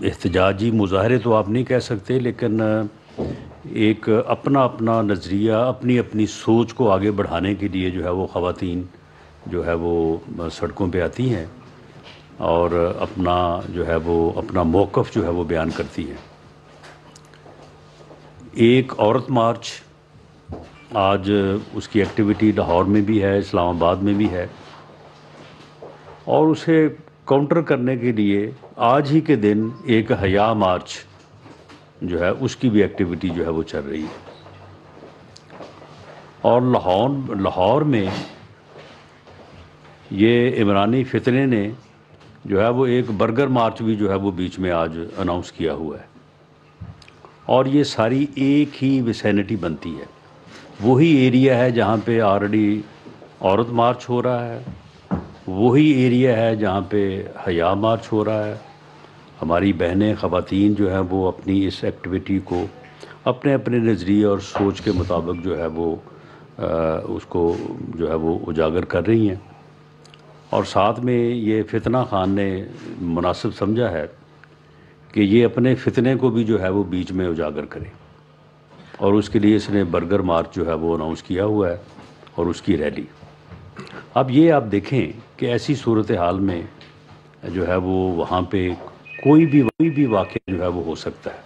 احتجاجی مظاہرے تو آپ نہیں کہہ سکتے، لیکن ایک اپنا اپنا نظریہ، اپنی اپنی سوچ کو آگے بڑھانے کے لیے جو ہے وہ خواتین جو ہے وہ سڑکوں پہ آتی ہیں اور اپنا جو ہے وہ اپنا موقف جو ہے وہ بیان کرتی ہیں۔ ایک عورت مارچ آج اس کی ایکٹیویٹی لاہور میں بھی ہے، اسلام آباد میں بھی ہے، اور اسے کاؤنٹر کرنے کے لیے آج ہی کے دن ایک حیا مارچ جو ہے اس کی بھی ایکٹیویٹی جو ہے وہ چل رہی ہے۔ اور لاہور میں یہ عمرانی فتنے نے جو ہے وہ ایک برگر مارچ بھی جو ہے وہ بیچ میں آج اناؤنس کیا ہوا ہے، اور یہ ساری ایک ہی ویسینٹی بنتی ہے، وہی ایریا ہے جہاں پہ آلریڈی عورت مارچ ہو رہا ہے، وہی ایریا ہے جہاں پہ حیا مارچ ہو رہا ہے۔ ہماری بہنیں خواتین جو ہیں وہ اپنی اس ایکٹیویٹی کو اپنے اپنے نظریے اور سوچ کے مطابق جو ہے وہ اس کو جو ہے وہ اجاگر کر رہی ہیں، اور ساتھ میں یہ فتنہ خان نے مناسب سمجھا ہے کہ یہ اپنے فتنے کو بھی جو ہے وہ بیچ میں اجاگر کرے، اور اس کے لیے اس نے برگر مارچ جو ہے وہ اناؤنس کیا ہوا ہے اور اس کی ریلی۔ اب یہ آپ دیکھیں کہ ایسی صورتحال میں جو ہے وہ وہاں پہ کوئی بھی واقعہ جو ہے وہ ہو سکتا ہے،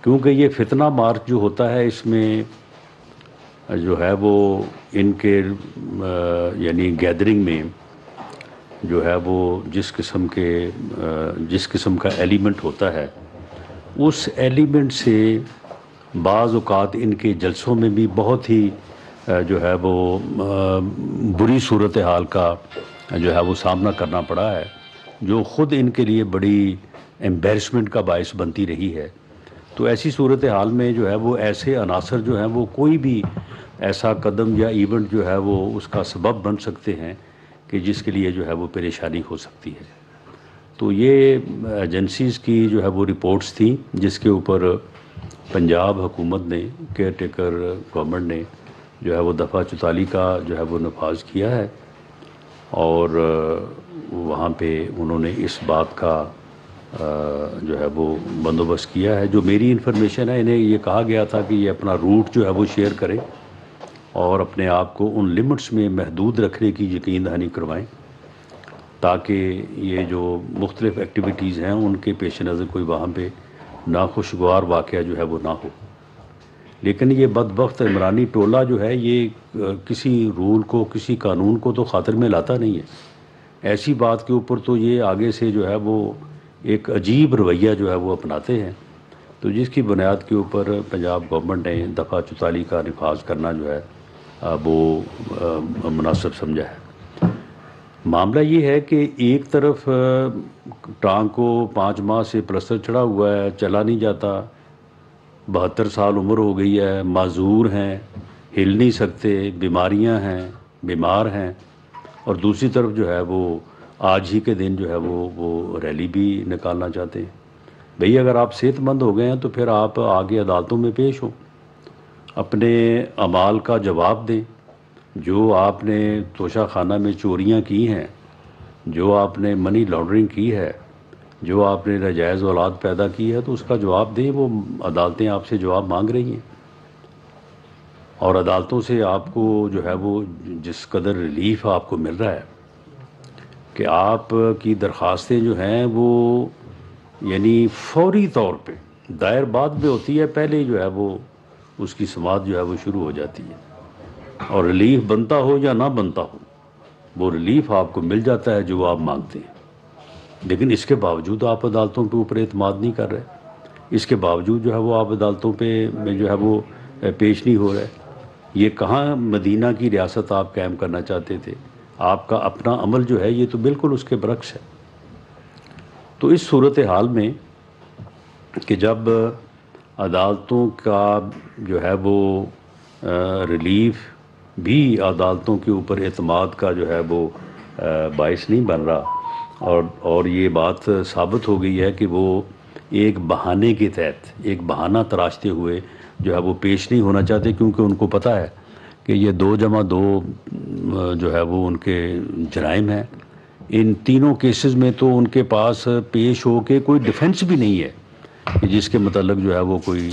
کیونکہ یہ فتنہ مارچ جو ہوتا ہے اس میں جو ہے وہ ان کے یعنی گیدرنگ میں جو ہے وہ جس قسم کا ایلیمنٹ ہوتا ہے، اس ایلیمنٹ سے بعض اوقات ان کے جلسوں میں بھی بہت ہی جو ہے وہ بری صورتحال کا جو ہے وہ سامنا کرنا پڑا ہے، جو خود ان کے لیے بڑی ایمبیرسمنٹ کا باعث بنتی رہی ہے۔ تو ایسی صورتحال میں جو ہے وہ ایسے عناصر جو ہیں وہ کوئی بھی ایسا قدم یا ایونٹ جو ہے وہ اس کا سبب بن سکتے ہیں کہ جس کے لیے جو ہے وہ پریشانی ہو سکتی ہے۔ تو یہ ایجنسیز کی جو ہے وہ رپورٹس تھیں جس کے اوپر پنجاب حکومت نے، کیئر ٹیکر گورنمنٹ نے جو ہے وہ دفعہ 44 کا جو ہے وہ نفاذ کیا ہے، اور وہاں پہ انہوں نے اس بات کا جو ہے وہ بندوبست کیا ہے۔ جو میری انفارمیشن ہے، انہیں یہ کہا گیا تھا کہ یہ اپنا روٹ جو ہے وہ شیئر کریں اور اپنے آپ کو ان لمٹس میں محدود رکھنے کی یقین دہانی کروائیں، تاکہ یہ جو مختلف ایکٹیویٹیز ہیں ان کے پیش نظر کوئی وہاں پہ ناخوشگوار واقعہ جو ہے وہ نہ ہو۔ لیکن یہ بدبخت عمرانی ٹولہ جو ہے یہ کسی رول کو، کسی قانون کو تو خاطر میں لاتا نہیں ہے، ایسی بات کے اوپر تو یہ آگے سے جو ہے وہ ایک عجیب رویہ جو ہے وہ اپناتے ہیں، تو جس کی بنیاد کے اوپر پنجاب گورنمنٹ نے دفعہ 44 کا نفاذ کرنا جو ہے وہ مناسب سمجھا ہے۔ معاملہ یہ ہے کہ ایک طرف ٹانگ کو 5 ماہ سے پلسٹر چڑھا ہوا ہے، چلا نہیں جاتا، 72 سال عمر ہو گئی ہے، معذور ہیں، ہل نہیں سکتے، بیماریاں ہیں، بیمار ہیں، اور دوسری طرف جو ہے وہ آج ہی کے دن جو ہے وہ ریلی بھی نکالنا چاہتے ہیں۔ بھئی اگر آپ صحت مند ہو گئے ہیں تو پھر آپ آگے عدالتوں میں پیش ہوں، اپنے اعمال کا جواب دیں، جو آپ نے توشہ خانہ میں چوریاں کی ہیں، جو آپ نے منی لانڈرنگ کی ہے، جو آپ نے ناجائز اولاد پیدا کی ہے، تو اس کا جواب دیں۔ وہ عدالتیں آپ سے جواب مانگ رہی ہیں، اور عدالتوں سے آپ کو جو ہے وہ جس قدر ریلیف آپ کو مل رہا ہے کہ آپ کی درخواستیں جو ہیں وہ یعنی فوری طور پہ دائر بعد میں ہوتی ہے، پہلے جو ہے وہ اس کی سماعت جو ہے وہ شروع ہو جاتی ہے، اور ریلیف بنتا ہو یا نہ بنتا ہو وہ ریلیف آپ کو مل جاتا ہے جو آپ مانگتے ہیں۔ لیکن اس کے باوجود آپ عدالتوں کے اوپر اعتماد نہیں کر رہے، اس کے باوجود جو ہے وہ آپ عدالتوں پہ جو ہے وہ پیش نہیں ہو رہے۔ یہ کہاں مدینہ کی ریاست آپ قائم کرنا چاہتے تھے؟ آپ کا اپنا عمل جو ہے یہ تو بالکل اس کے برعکس ہے۔ تو اس صورتحال میں کہ جب عدالتوں کا جو ہے وہ ریلیف بھی عدالتوں کے اوپر اعتماد کا جو ہے وہ باعث نہیں بن رہا، اور یہ بات ثابت ہو گئی ہے کہ وہ ایک بہانے کے تحت ایک بہانہ تراشتے ہوئے جو ہے وہ پیش نہیں ہونا چاہتے، کیونکہ ان کو پتہ ہے کہ یہ 2 جمع 2 جو ہے وہ ان کے جرائم ہیں، ان تینوں کیسز میں تو ان کے پاس پیش ہو کے کوئی ڈیفنس بھی نہیں ہے کہ جس کے متعلق جو ہے وہ کوئی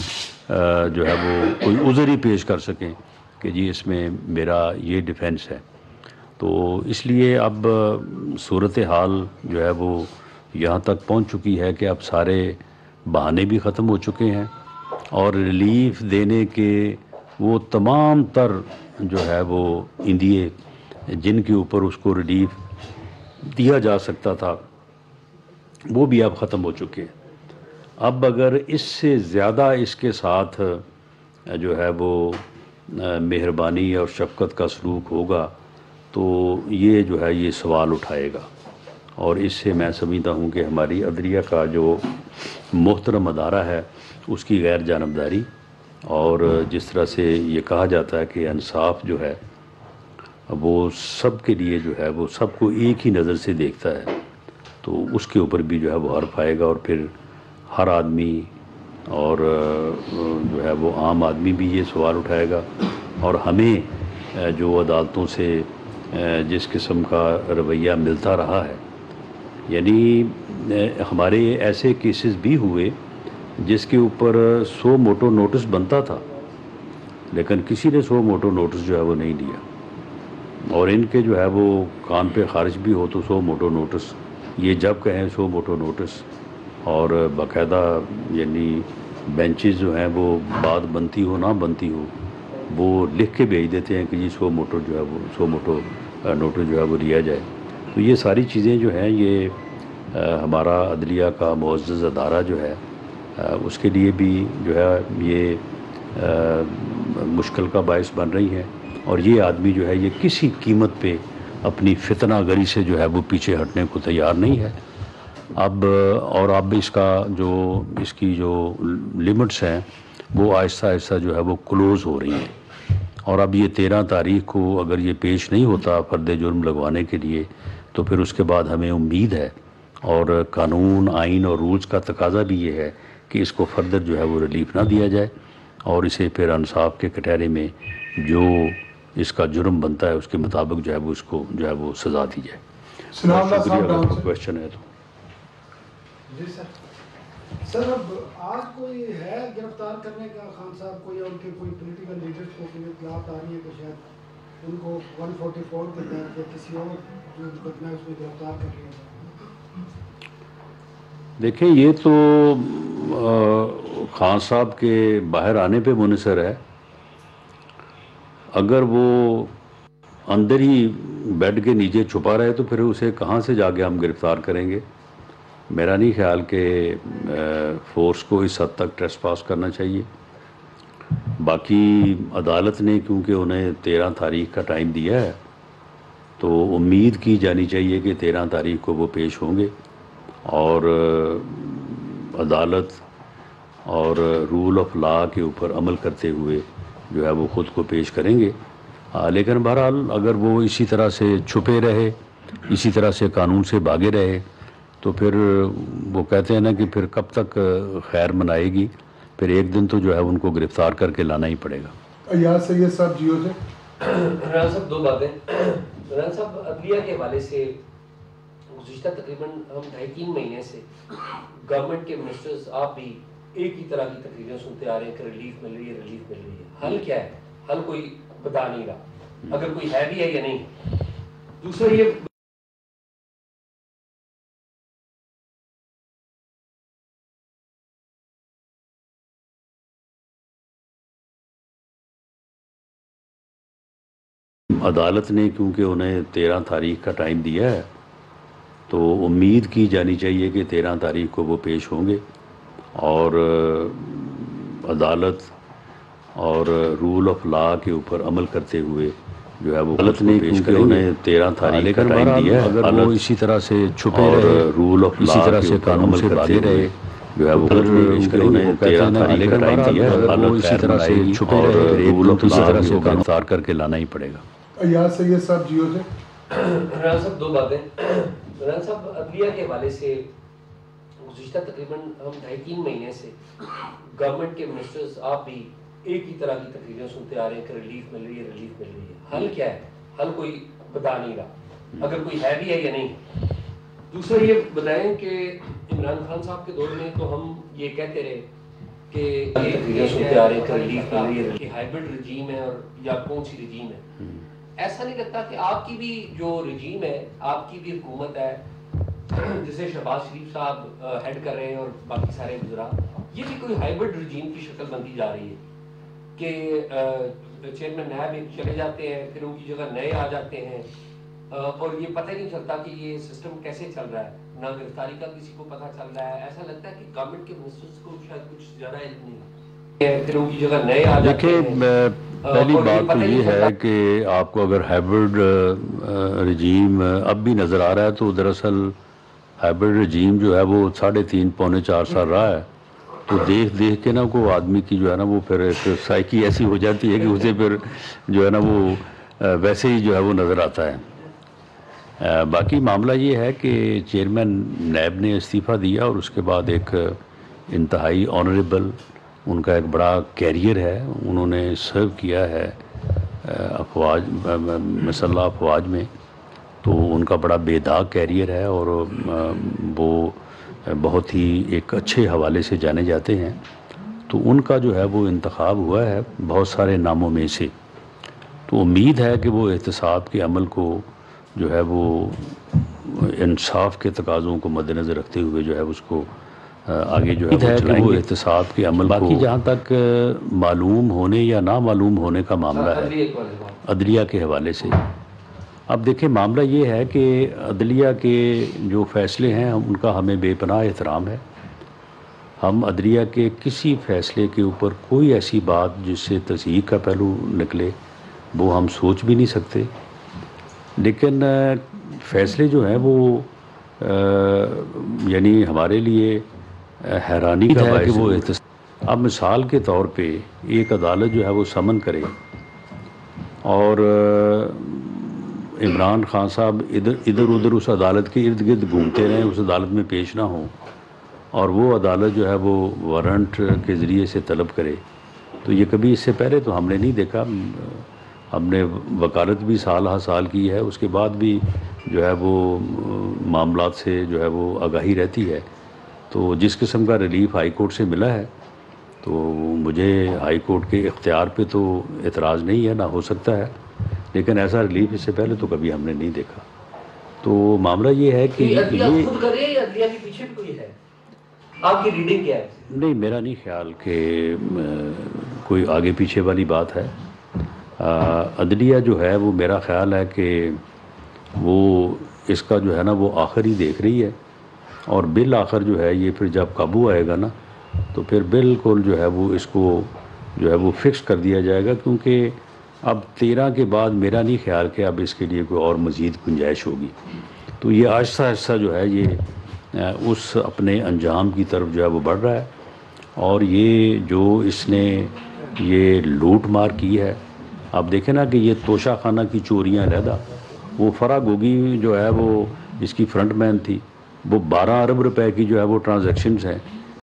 جو ہے وہ کوئی عذر ہی پیش کر سکیں کہ جی اس میں میرا یہ ڈیفنس ہے. تو اس لیے اب صورتحال جو ہے وہ یہاں تک پہنچ چکی ہے کہ اب سارے بہانے بھی ختم ہو چکے ہیں اور ریلیف دینے کے وہ تمام تر جو ہے وہ ایندھیے جن کے اوپر اس کو ریلیف دیا جا سکتا تھا وہ بھی اب ختم ہو چکے ہیں. اب اگر اس سے زیادہ اس کے ساتھ جو ہے وہ مہربانی اور شفقت کا سلوک ہوگا تو یہ جو ہے یہ سوال اٹھائے گا. اور اس سے میں سمجھتا ہوں کہ ہماری عدلیہ کا جو محترم ادارہ ہے اس کی غیر جانبداری اور جس طرح سے یہ کہا جاتا ہے کہ انصاف جو ہے وہ سب کے لیے جو ہے وہ سب کو ایک ہی نظر سے دیکھتا ہے تو اس کے اوپر بھی جو ہے وہ حرف آئے گا اور پھر ہر آدمی اور جو ہے وہ عام آدمی بھی یہ سوال اٹھائے گا. اور ہمیں جو عدالتوں سے جس قسم کا رویہ ملتا رہا ہے یعنی ہمارے ایسے کیسز بھی ہوئے جس کے اوپر 100 موٹو نوٹس بنتا تھا لیکن کسی نے 100 موٹو نوٹس جو ہے وہ نہیں دیا اور ان کے جو ہے وہ کام پہ خارج بھی ہو تو 100 موٹو نوٹس یہ جب کہیں 100 موٹو نوٹس اور باقاعدہ یعنی بینچز جو ہیں وہ بات بنتی ہو نہ بنتی ہو وہ لکھ کے بھیج دیتے ہیں کہ جی 100 موٹو جو ہے وہ 100 موٹو نوٹس جو ہے وہ لیا جائے. تو یہ ساری چیزیں جو ہیں یہ ہمارا عدلیہ کا معزز ادارہ جو ہے اس کے لیے بھی جو ہے یہ مشکل کا باعث بن رہی ہے اور یہ آدمی جو ہے یہ کسی قیمت پہ اپنی فتنہ گری سے جو ہے وہ پیچھے ہٹنے کو تیار نہیں ہے. اب اس کا جو اس کی جو لمٹس ہیں وہ آہستہ آہستہ جو ہے وہ کلوز ہو رہی ہیں اور اب یہ 13 تاریخ کو اگر یہ پیش نہیں ہوتا فرد جرم لگوانے کے لیے تو پھر اس کے بعد ہمیں امید ہے اور قانون آئین اور رولز کا تقاضا بھی یہ ہے کہ اس کو فردر جو ہے وہ ریلیف نہ دیا جائے اور اسے پھر انصاف کے کٹہرے میں جو اس کا جرم بنتا ہے اس کے مطابق جو ہے وہ اس کو جو ہے وہ سزا دی جائے. شکریہ. اگر کوئی کویشچن ہے تو جی سر اب آج کوئی ہے گرفتار کرنے کا خان صاحب کو یا ان کے کوئی پولیٹیکل لیڈرز کو کوئی اطلاعات آ رہی ہے کہ شاید ان کو 144 کے تحت یا کسی اور جو مقدمہ ہے اس میں گرفتار کر لیا جائے؟ دیکھیں یہ تو خان صاحب کے باہر آنے پہ منحصر ہے. اگر وہ اندر ہی بیڈ کے نیچے چھپا رہے تو پھر اسے کہاں سے جا کے ہم گرفتار کریں گے. میرا نہیں خیال کہ فورس کو اس حد تک ٹریس پاس کرنا چاہیے. باقی عدالت نے کیونکہ انہیں 13 تاریخ کا ٹائم دیا ہے تو امید کی جانی چاہیے کہ 13 تاریخ کو وہ پیش ہوں گے اور عدالت اور رول آف لا کے اوپر عمل کرتے ہوئے جو ہے وہ خود کو پیش کریں گے. لیکن بہرحال اگر وہ اسی طرح سے چھپے رہے اسی طرح سے قانون سے بھاگے رہے تو پھر وہ کہتے ہیں نا کہ پھر کب تک خیر منائے گی. پھر ایک دن تو جو ہے ان کو گرفتار کر کے لانا ہی پڑے گا. ایاز سید صاحب جیو سے. عمران صاحب دو باتیں. عمران صاحب عدلیہ کے حوالے سے گزشتہ تقریباً ہم 2.5-3 مہینے سے گورنمنٹ کے منسٹرز آپ بھی ایک ہی طرح کی تقریریں سنتے آ رہے ہیں کہ ریلیف مل رہی ہے ریلیف مل رہی ہے. حل کیا ہے؟ حل کوئی بتا نہیں رہا, اگر کوئی ہے بھی ہے یا نہیں. دوسرا یہ عدالت نے کیونکہ انہیں 13 تاریخ کا ٹائم دیا ہے تو امید کی جانی چاہیے کہ 13 تاریخ کو وہ پیش ہوں گے اور عدالت اور رول آف لا کے اوپر عمل کرتے ہوئے جو ہے وہ عدالت نے کیونکہ انہیں 13 تاریخ کا ٹائم دیا ہے اگر وہ اسی طرح سے چھپے رہے رول آف اسی طرح سے قانون سے بھاگے رہے جو ہے وہ انہیں 13 تاریخ کا ٹائم دیا ہے اگر وہ اسی طرح سے چھپے رہے رول آف لا کے اوپر گرفتار کر کے لانا ہی پڑے گا. ایاز سید صاحب جیو سے. عمران صاحب دو باتیں. عمران صاحب عدلیہ کے حوالے سے گزشتہ تقریباً ہم 2.5-3 مہینے سے گورنمنٹ کے منسٹرز آپ بھی ایک ہی طرح کی تقریریں سنتے آ رہے ہیں کہ ریلیف مل رہی ہے ریلیف مل رہی ہے. حل کیا ہے؟ حل کوئی بتا نہیں رہا, اگر کوئی ہے بھی ہے یا نہیں. دوسرا یہ بتائیں کہ عمران خان صاحب کے دور میں تو ہم یہ کہتے رہے کہ ہائیبرڈ رجیم ہے اور یا کون سی رجیم ہے. ایسا نہیں لگتا کہ آپ کی بھی جو رجیم ہے, آپ کی بھی حکومت ہے جسے شہباز شریف صاحب ہیڈ کر رہے ہیں اور باقی سارے وزراء, یہ بھی کوئی ہائیبرڈ رجیم کی شکل بنتی جا رہی ہے کہ چیئرمین نائب چلے جاتے ہیں, پھر ان کی جگہ نئے آ جاتے ہیں, اور یہ پتہ ہی نہیں چلتا کہ یہ سسٹم کیسے چل رہا ہے, نہ گرفتاری کا کسی کو پتہ چل رہا ہے. ایسا لگتا ہے کہ گورنمنٹ کے منسٹرز کو شاید کچھ زیادہ علم نہیں ہے, پھر ان کی جگہ نئے آ جاتے ہیں. دیکھیں, پہلی بات تو یہ ہے کہ آپ کو اگر ہائیبرڈ رجیم اب بھی نظر آ رہا ہے تو دراصل ہائیبرڈ رجیم جو ہے وہ 3.5 پونے 4 سال رہا ہے, تو دیکھ کے نا کو آدمی کی جو ہے نا وہ پھر ایک سائیکی ایسی ہو جاتی ہے کہ اسے پھر جو ہے نا وہ ویسے ہی جو ہے وہ نظر آتا ہے. باقی معاملہ یہ ہے کہ چیئرمین نیب نے استعفیٰ دیا اور اس کے بعد ایک انتہائی آنریبل ان کا ایک بڑا کیریئر ہے, انہوں نے سرو کیا ہے افواج مسلح افواج میں, تو ان کا بڑا بے داغ کیریئر ہے اور وہ بہت ہی ایک اچھے حوالے سے جانے جاتے ہیں. تو ان کا جو ہے وہ انتخاب ہوا ہے بہت سارے ناموں میں سے, تو امید ہے کہ وہ احتساب کے عمل کو جو ہے وہ انصاف کے تقاضوں کو مد نظر رکھتے ہوئے جو ہے اس کو آگے جو ہے وہ چلائیں گے. احتساب کے عمل باقی جہاں تک معلوم ہونے یا نہ معلوم ہونے کا معاملہ ہے عدلیہ کے حوالے سے, اب دیکھیں معاملہ یہ ہے کہ عدلیہ کے جو فیصلے ہیں ان کا ہمیں بے پناہ احترام ہے. ہم عدلیہ کے کسی فیصلے کے اوپر کوئی ایسی بات جس سے تصحیح کا پہلو نکلے وہ ہم سوچ بھی نہیں سکتے, لیکن فیصلے جو ہیں وہ یعنی ہمارے لیے حیرانی کا ہے کہ وہ اب مثال کے طور پہ ایک عدالت جو ہے وہ سمن کرے اور عمران خان صاحب ادھر ادھر اس عدالت کے ارد گرد گھومتے رہیں, اس عدالت میں پیش نہ ہوں, اور وہ عدالت جو ہے وہ وارنٹ کے ذریعے سے طلب کرے. تو یہ کبھی اس سے پہلے تو ہم نے نہیں دیکھا. ہم نے وکالت بھی سال ہا سال کی ہے, اس کے بعد بھی جو ہے وہ معاملات سے جو ہے وہ آگاہی رہتی ہے. تو جس قسم کا ریلیف ہائی کورٹ سے ملا ہے تو مجھے ہائی کورٹ کے اختیار پہ تو اعتراض نہیں ہے, نہ ہو سکتا ہے, لیکن ایسا ریلیف اس سے پہلے تو کبھی ہم نے نہیں دیکھا. تو معاملہ یہ ہے کہ یہ خود کرے یا عدلیہ کے پیچھے بھی کوئی ہے, آپ کی ریڈنگ کیا ہے؟ نہیں, میرا نہیں خیال کہ کوئی آگے پیچھے والی بات ہے. عدلیہ جو ہے وہ میرا خیال ہے کہ وہ اس کا جو ہے نا وہ آخر ہی دیکھ رہی ہے, اور بالآخر جو ہے یہ پھر جب قابو آئے گا نا تو پھر بالکل جو ہے وہ اس کو جو ہے وہ فکس کر دیا جائے گا, کیونکہ اب 13 کے بعد میرا نہیں خیال کہ اب اس کے لیے کوئی اور مزید گنجائش ہوگی. تو یہ آہستہ آہستہ جو ہے یہ اس اپنے انجام کی طرف جو ہے وہ بڑھ رہا ہے, اور یہ جو اس نے یہ لوٹ مار کی ہے, آپ دیکھیں نا کہ یہ توشہ خانہ کی چوریاں علیحدہ, وہ فرا گوگی جو ہے وہ اس کی فرنٹ مین تھی, وہ 12 ارب روپے کی جو ہے وہ ٹرانزیکشنز ہیں,